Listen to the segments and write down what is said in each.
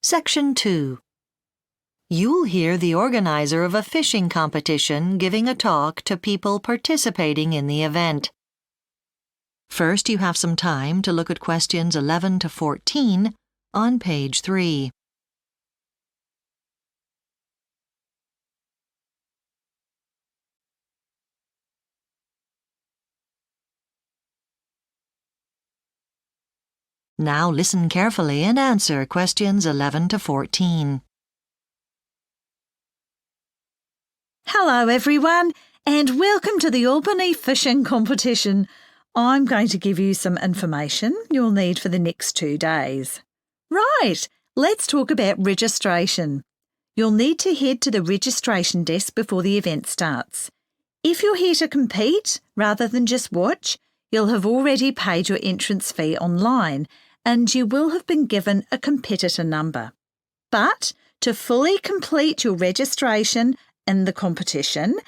Section 2. You'll hear the organizer of a fishing competition giving a talk to people participating in the event. First, you have some time to look at questions 11 to 14 on page 3. Now listen carefully and answer questions 11 to 14. Hello everyone, and welcome to the Albany fishing competition. I'm going to give you some information you'll need for the next 2 days. Right, let's talk about registration. You'll need to head to the registration desk before the event starts. If you're here to compete rather than just watch, you'll have already paid your entrance fee online and you will have been given a competitor number. But to fully complete your registration in the competition,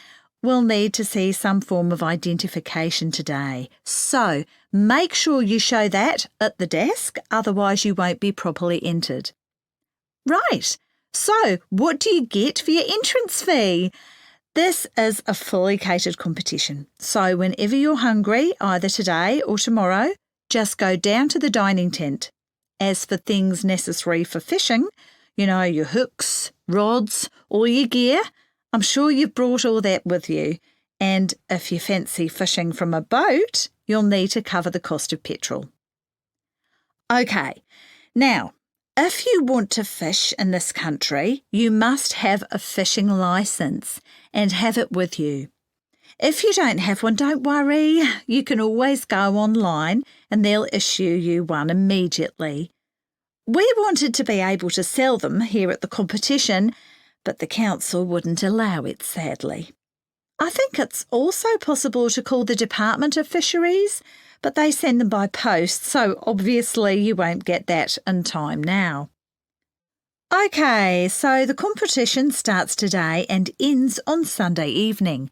we'll need to see some form of identification today. So make sure you show that at the desk, otherwise you won't be properly entered. Right, so what do you get for your entrance fee? This is a fully catered competition, so whenever you're hungry, either today or tomorrow, just go down to the dining tent. As for things necessary for fishing, your hooks, rods, all your gear, I'm sure you've brought all that with you. And if you fancy fishing from a boat, you'll need to cover the cost of petrol. Okay, now, if you want to fish in this country, you must have a fishing licence and have it with you. If you don't have one, don't worry. You can always go online and they'll issue you one immediately. We wanted to be able to sell them here at the competition, but the council wouldn't allow it, sadly. I think it's also possible to call the Department of Fisheries, but they send them by post, so obviously you won't get that in time now. Okay, so the competition starts today and ends on Sunday evening.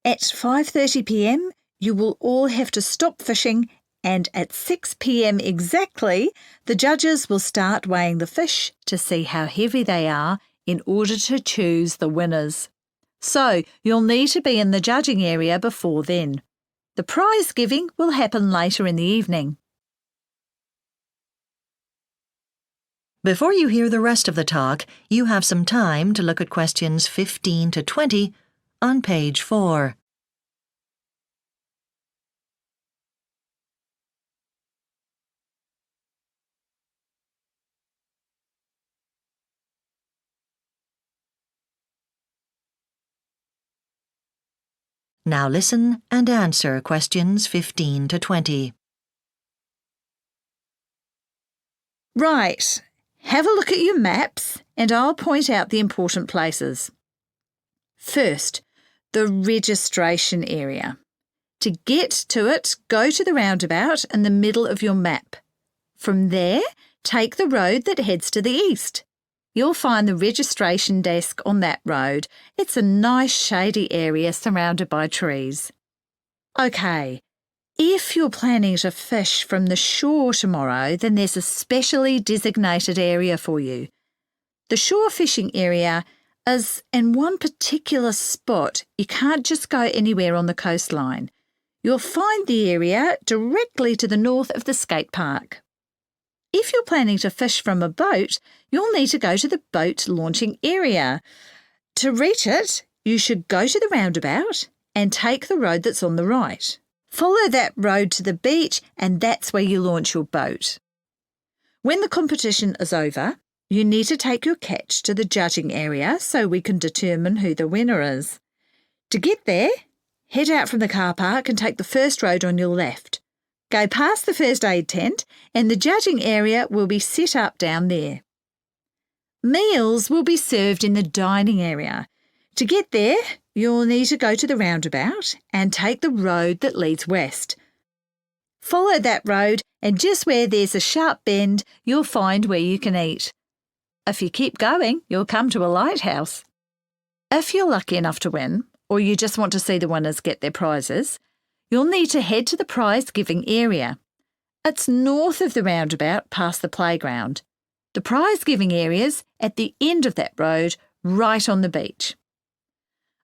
At 5:30 p.m, you will all have to stop fishing, and at 6 p.m. exactly, the judges will start weighing the fish to see how heavy they are in order to choose the winners. So you'll need to be in the judging area before then. The prize giving will happen later in the evening. Before you hear the rest of the talk, you have some time to look at questions 15 to 20 on page 4. Now listen and answer questions 15 to 20. Right, have a look at your maps and I'll point out the important places. First, the registration area. To get to it, go to the roundabout in the middle of your map. From there, take the road that heads to the east. You'll find the registration desk on that road. It's a nice shady area surrounded by trees. Okay, if you're planning to fish from the shore tomorrow, then there's a specially designated area for you. The shore fishing area is in one particular spot. You can't just go anywhere on the coastline. You'll find the area directly to the north of the skate park. If you're planning to fish from a boat, you'll need to go to the boat launching area. To reach it, you should go to the roundabout and take the road that's on the right. Follow that road to the beach and that's where you launch your boat. When the competition is over, you need to take your catch to the judging area so we can determine who the winner is. To get there, head out from the car park and take the first road on your left. Go past the first aid tent and the judging area will be set up down there. Meals will be served in the dining area. To get there, you'll need to go to the roundabout and take the road that leads west. Follow that road and just where there's a sharp bend, you'll find where you can eat. If you keep going, you'll come to a lighthouse. If you're lucky enough to win, or you just want to see the winners get their prizes, you'll need to head to the prize-giving area. It's north of the roundabout past the playground. The prize-giving area's at the end of that road, right on the beach.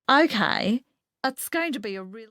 OK, it's going to be a real...